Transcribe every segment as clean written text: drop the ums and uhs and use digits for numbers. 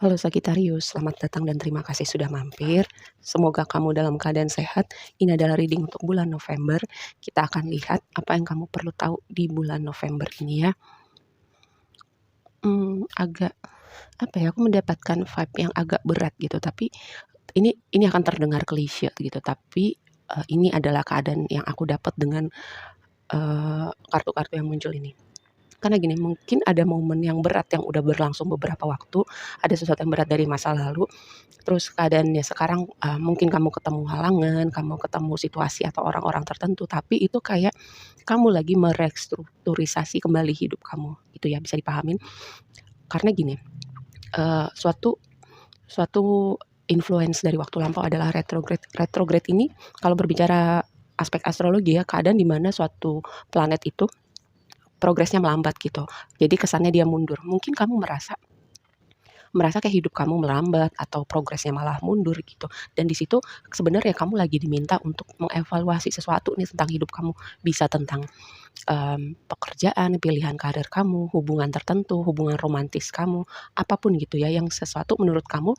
Halo Sagittarius, selamat datang dan terima kasih sudah mampir. Semoga kamu dalam keadaan sehat. Ini adalah reading untuk bulan November. Kita akan lihat apa yang kamu perlu tahu di bulan November ini ya. Agak apa ya? Aku mendapatkan vibe yang agak berat gitu. Tapi ini akan terdengar klise gitu. Tapi ini adalah keadaan yang aku dapat dengan kartu-kartu yang muncul ini. Karena gini, mungkin ada momen yang berat yang udah berlangsung beberapa waktu, ada sesuatu yang berat dari masa lalu, terus keadaannya sekarang, mungkin kamu ketemu halangan, kamu ketemu situasi atau orang-orang tertentu, tapi itu kayak kamu lagi merestrukturisasi kembali hidup kamu, itu ya, bisa dipahamin. Karena gini, suatu suatu influence dari waktu lampau adalah retrograde. Retrograde ini kalau berbicara aspek astrologi ya, keadaan di mana suatu planet itu progresnya melambat gitu. Jadi kesannya dia mundur. Mungkin kamu merasa kayak hidup kamu melambat atau progresnya malah mundur gitu. Dan di situ sebenarnya kamu lagi diminta untuk mengevaluasi sesuatu nih tentang hidup kamu. Bisa tentang pekerjaan, pilihan karir kamu, hubungan tertentu, hubungan romantis kamu, apapun gitu ya yang sesuatu menurut kamu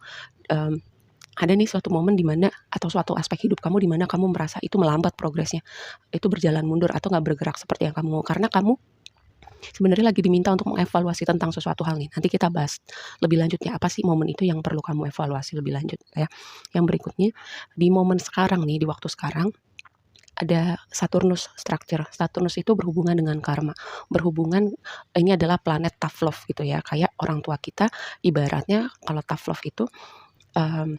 ada nih suatu momen di mana atau suatu aspek hidup kamu di mana kamu merasa itu melambat progresnya, itu berjalan mundur atau nggak bergerak seperti yang kamu mau karena kamu sebenarnya lagi diminta untuk mengevaluasi tentang sesuatu hal nih. Nanti kita bahas lebih lanjutnya apa sih momen itu yang perlu kamu evaluasi lebih lanjut ya. Yang berikutnya di momen sekarang nih, di waktu sekarang ada Saturnus structure. Saturnus itu berhubungan dengan karma. Berhubungan ini adalah planet tough love gitu ya. Kayak orang tua kita ibaratnya kalau tough love itu um,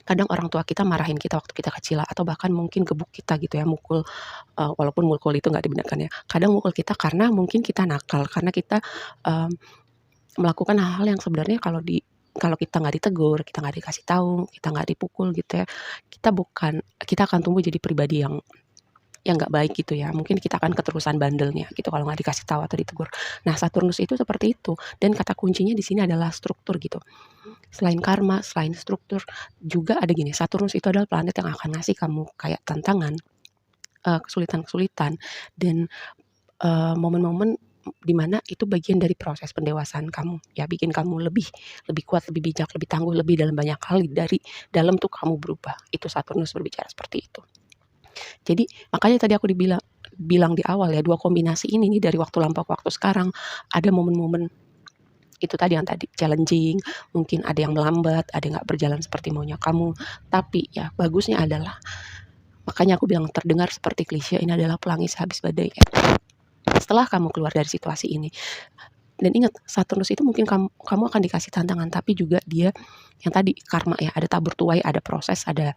kadang orang tua kita marahin kita waktu kita kecil atau bahkan mungkin gebuk kita gitu ya, mukul, walaupun mukul itu nggak dibenarkan ya. Kadang mukul kita karena mungkin kita nakal, karena kita, mmm, melakukan hal-hal yang sebenarnya kalau kita nggak ditegur, kita nggak dikasih tahu, kita nggak dipukul gitu ya, kita akan tumbuh jadi pribadi yang nggak baik gitu ya. Mungkin kita akan keterusan bandelnya gitu kalau nggak dikasih tahu atau ditegur. Nah, Saturnus itu seperti itu dan kata kuncinya di sini adalah struktur gitu. Selain karma, selain struktur, juga ada gini, Saturnus itu adalah planet yang akan ngasih kamu kayak tantangan, kesulitan-kesulitan dan, momen-momen di mana itu bagian dari proses pendewasaan kamu, ya bikin kamu lebih lebih kuat, lebih bijak, lebih tangguh, lebih dalam banyak hal dari dalam tuh kamu berubah. Itu Saturnus berbicara seperti itu. Jadi makanya tadi aku bilang di awal ya, 2 kombinasi ini nih dari waktu lampau ke waktu sekarang, ada momen-momen itu tadi yang tadi challenging, mungkin ada yang melambat, ada yang nggak berjalan seperti maunya kamu. Tapi ya bagusnya adalah, makanya aku bilang terdengar seperti klise, ini adalah pelangi sehabis badai ya. Setelah kamu keluar dari situasi ini, dan ingat Saturnus itu mungkin kamu akan dikasih tantangan, tapi juga dia yang tadi karma ya, ada tabur tuai, ada proses, ada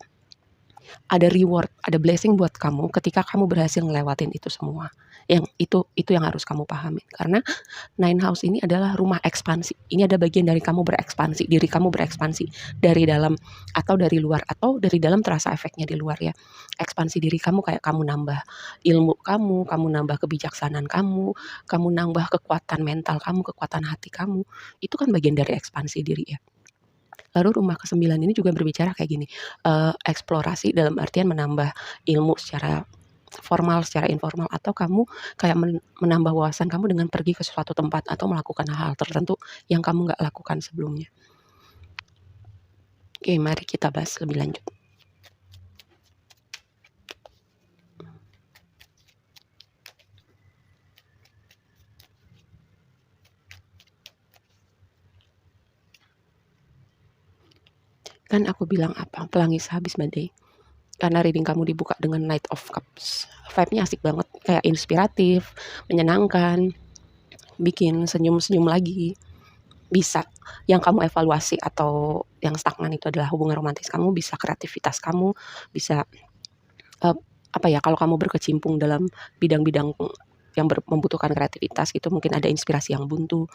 reward, ada blessing buat kamu ketika kamu berhasil ngelewatin itu semua. Yang itu yang harus kamu pahami. Karena Nine House ini adalah rumah ekspansi. Ini ada bagian dari kamu berekspansi, diri kamu berekspansi dari dalam atau dari luar atau dari dalam terasa efeknya di luar ya. Ekspansi diri kamu kayak kamu nambah ilmu kamu nambah kebijaksanaan kamu nambah kekuatan mental kamu, kekuatan hati kamu. Itu kan bagian dari ekspansi diri ya. Lalu rumah ke-9 ini juga berbicara kayak gini, eksplorasi dalam artian menambah ilmu secara formal, secara informal, atau kamu kayak menambah wawasan kamu dengan pergi ke suatu tempat atau melakukan hal-hal tertentu yang kamu nggak lakukan sebelumnya. Oke, mari kita bahas lebih lanjut. Kan aku bilang apa, pelangi sehabis badai. Karena reading kamu dibuka dengan Knight of Cups. Vibe-nya asik banget, kayak inspiratif, menyenangkan, bikin senyum-senyum lagi. Bisa yang kamu evaluasi atau yang stagnan itu adalah hubungan romantis kamu, bisa kreativitas kamu, bisa, apa ya, kalau kamu berkecimpung dalam bidang-bidang yang membutuhkan kreativitas gitu, mungkin ada inspirasi yang buntu.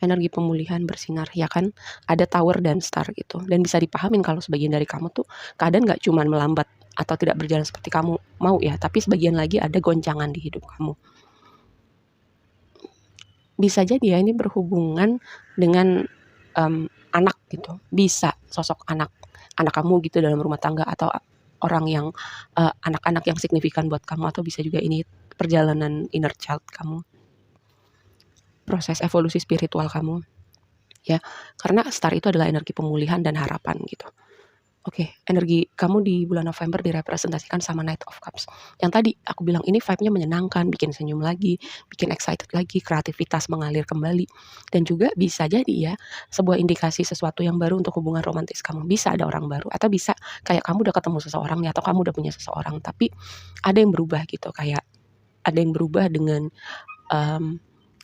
Energi pemulihan bersinar, ya kan? Ada tower dan star gitu, dan bisa dipahamin kalau sebagian dari kamu tuh keadaan nggak cuman melambat atau tidak berjalan seperti kamu mau ya, tapi sebagian lagi ada goncangan di hidup kamu. Bisa jadi ya ini berhubungan dengan, anak gitu, bisa sosok anak kamu gitu dalam rumah tangga atau orang yang, anak-anak yang signifikan buat kamu atau bisa juga ini perjalanan inner child kamu, proses evolusi spiritual kamu. ya. Karena star itu adalah energi pemulihan dan harapan gitu. Oke, energi kamu di bulan November direpresentasikan sama Knight of Cups. Yang tadi aku bilang ini vibe-nya menyenangkan, bikin senyum lagi, bikin excited lagi, kreativitas mengalir kembali. Dan juga bisa jadi ya, sebuah indikasi sesuatu yang baru untuk hubungan romantis kamu. Bisa ada orang baru, atau bisa kayak kamu udah ketemu seseorang nih, atau kamu udah punya seseorang, tapi ada yang berubah gitu, kayak ada yang berubah um,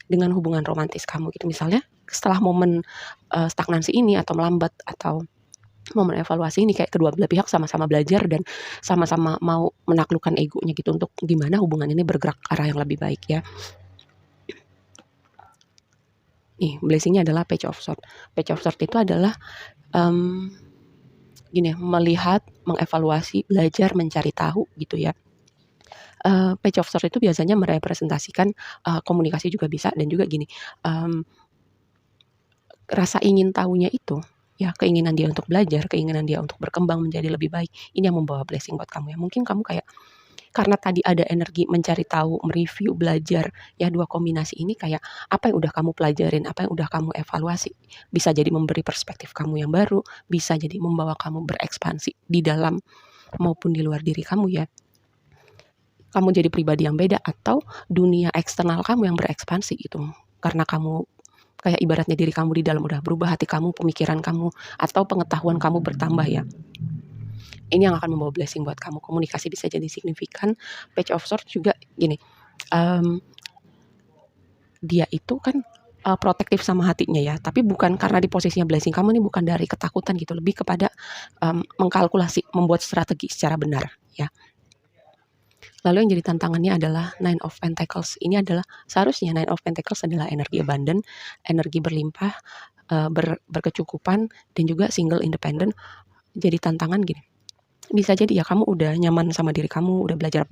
dengan hubungan romantis kamu gitu. Misalnya setelah momen stagnansi ini atau melambat atau momen evaluasi ini kayak kedua belah pihak sama-sama belajar dan sama-sama mau menaklukkan egonya gitu untuk gimana hubungan ini bergerak ke arah yang lebih baik ya. Nih, blessing-nya adalah Page of Swords. Page of Swords itu adalah gini, melihat, mengevaluasi, belajar, mencari tahu gitu ya. Page of Swords itu biasanya merepresentasikan komunikasi juga bisa dan juga gini, rasa ingin tahunya itu, ya keinginan dia untuk belajar, keinginan dia untuk berkembang menjadi lebih baik, ini yang membawa blessing buat kamu ya. Mungkin kamu kayak karena tadi ada energi mencari tahu, mereview, belajar, ya dua kombinasi ini kayak apa yang udah kamu pelajarin, apa yang udah kamu evaluasi, bisa jadi memberi perspektif kamu yang baru, bisa jadi membawa kamu berekspansi di dalam maupun di luar diri kamu ya. Kamu jadi pribadi yang beda atau dunia eksternal kamu yang berekspansi gitu. Karena kamu kayak ibaratnya diri kamu di dalam udah berubah, hati kamu, pemikiran kamu, atau pengetahuan kamu bertambah ya. Ini yang akan membawa blessing buat kamu. Komunikasi bisa jadi signifikan. Page of Swords juga gini, dia itu kan protektif sama hatinya ya, tapi bukan karena di posisinya blessing. Kamu ini bukan dari ketakutan gitu, lebih kepada mengkalkulasi, membuat strategi secara benar ya. Lalu yang jadi tantangannya adalah Nine of Pentacles. Ini adalah seharusnya Nine of Pentacles adalah energi abundant, energi berlimpah, berkecukupan, dan juga single independent. Jadi tantangan gini, bisa jadi ya kamu udah nyaman sama diri kamu, udah belajar,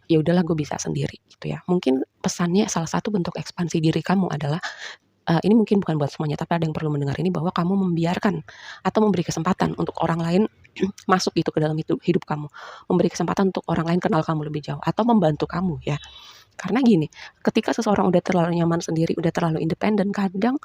ya udahlah gue bisa sendiri gitu ya. Mungkin pesannya salah satu bentuk ekspansi diri kamu adalah ini mungkin bukan buat semuanya, tapi ada yang perlu mendengar ini bahwa kamu membiarkan atau memberi kesempatan untuk orang lain masuk gitu ke dalam hidup kamu, memberi kesempatan untuk orang lain kenal kamu lebih jauh atau membantu kamu ya. Karena gini, ketika seseorang udah terlalu nyaman sendiri, udah terlalu independen, kadang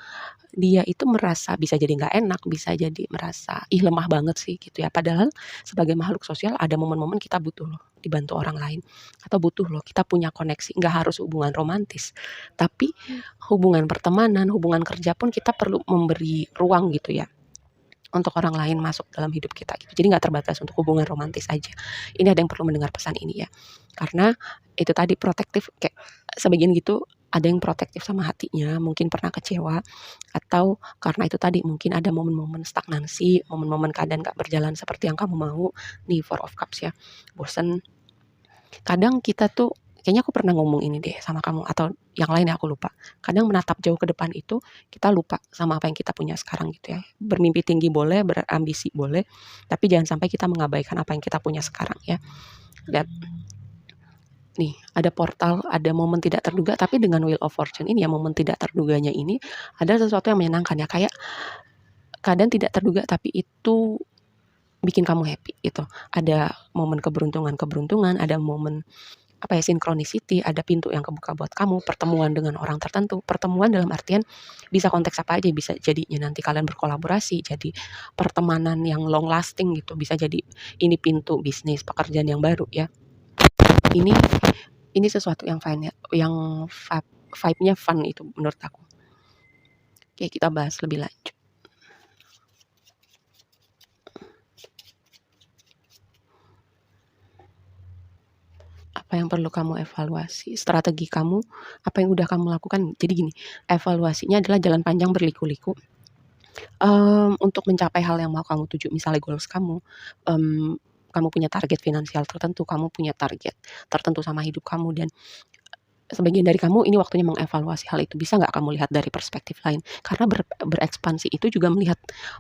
dia itu merasa bisa jadi nggak enak, bisa jadi merasa, ih lemah banget sih gitu ya. Padahal sebagai makhluk sosial ada momen-momen kita butuh loh dibantu orang lain, atau butuh loh kita punya koneksi, nggak harus hubungan romantis, tapi hubungan pertemanan, hubungan kerja pun kita perlu memberi ruang gitu ya untuk orang lain masuk dalam hidup kita gitu. Jadi nggak terbatas untuk hubungan romantis aja. Ini ada yang perlu mendengar pesan ini ya. Karena itu tadi protektif kayak sebagian gitu, ada yang protektif sama hatinya, mungkin pernah kecewa, atau karena itu tadi mungkin ada momen-momen stagnansi, momen-momen keadaan nggak berjalan seperti yang kamu mau. Nih Four of Cups ya, bosen. Kadang kita tuh kayaknya aku pernah ngomong ini deh sama kamu atau yang lain ya aku lupa. Kadang menatap jauh ke depan itu kita lupa sama apa yang kita punya sekarang gitu ya. Bermimpi tinggi boleh, berambisi boleh, tapi jangan sampai kita mengabaikan apa yang kita punya sekarang ya. Lihat nih, ada portal, ada momen tidak terduga, tapi dengan Wheel of Fortune ini ya, momen tidak terduganya ini ada sesuatu yang menyenangkan ya, kayak keadaan tidak terduga tapi itu bikin kamu happy gitu. Ada momen keberuntungan, ada momen apa ya, synchronicity, ada pintu yang kebuka buat kamu, pertemuan dengan orang tertentu. Pertemuan dalam artian bisa konteks apa aja, bisa jadinya nanti kalian berkolaborasi, jadi pertemanan yang long lasting gitu, bisa jadi ini pintu bisnis, pekerjaan yang baru ya. Ini sesuatu yang fun ya, yang vibe-nya fun itu menurut aku. Oke, kita bahas lebih lanjut. Apa yang perlu kamu evaluasi, strategi kamu, apa yang udah kamu lakukan. Jadi gini, evaluasinya adalah jalan panjang berliku-liku untuk mencapai hal yang mau kamu tuju. Misalnya goals kamu, kamu punya target finansial tertentu, kamu punya target tertentu sama hidup kamu, dan sebagian dari kamu ini waktunya mengevaluasi hal itu. Bisa nggak kamu lihat dari perspektif lain? Karena berekspansi itu juga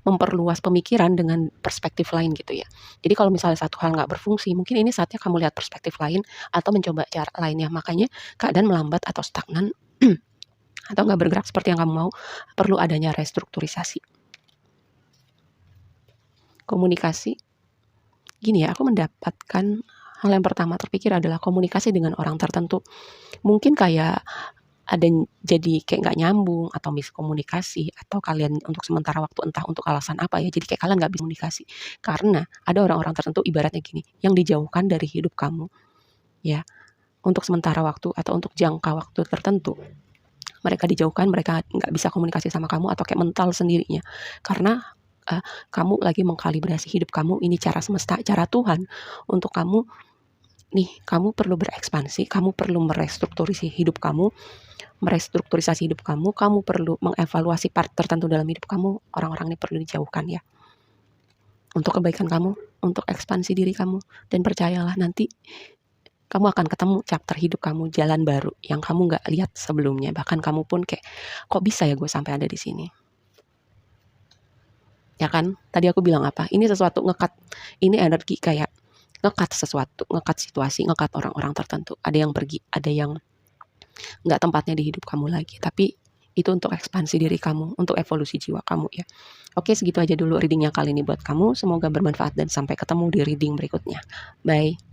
memperluas pemikiran dengan perspektif lain gitu ya. Jadi kalau misalnya satu hal nggak berfungsi, mungkin ini saatnya kamu lihat perspektif lain atau mencoba cara lainnya. Makanya keadaan melambat atau stagnan atau nggak bergerak seperti yang kamu mau, perlu adanya restrukturisasi. Komunikasi, gini ya, aku mendapatkan hal yang pertama terpikir adalah komunikasi dengan orang tertentu. Mungkin kayak ada jadi kayak nggak nyambung atau miskomunikasi atau kalian untuk sementara waktu entah untuk alasan apa ya, jadi kayak kalian nggak bisa komunikasi. Karena ada orang-orang tertentu ibaratnya gini, yang dijauhkan dari hidup kamu ya, untuk sementara waktu atau untuk jangka waktu tertentu. Mereka dijauhkan, mereka nggak bisa komunikasi sama kamu atau kayak mental sendirinya. Karena kamu lagi mengkalibrasi hidup kamu, ini cara semesta, cara Tuhan untuk kamu nih, kamu perlu berekspansi, kamu perlu merestrukturisasi hidup kamu, kamu perlu mengevaluasi part tertentu dalam hidup kamu, orang-orang ini perlu dijauhkan ya. Untuk kebaikan kamu, untuk ekspansi diri kamu, dan percayalah nanti kamu akan ketemu chapter hidup kamu, jalan baru yang kamu nggak lihat sebelumnya. Bahkan kamu pun kayak, kok bisa ya gue sampai ada di sini? Ya kan? Tadi aku bilang apa? Ini sesuatu ngekat, ini energi kayak ngekat sesuatu, ngekat situasi, ngekat orang-orang tertentu. Ada yang pergi, ada yang nggak tempatnya di hidup kamu lagi. Tapi itu untuk ekspansi diri kamu, untuk evolusi jiwa kamu ya. Oke, segitu aja dulu readingnya kali ini buat kamu. Semoga bermanfaat dan sampai ketemu di reading berikutnya. Bye.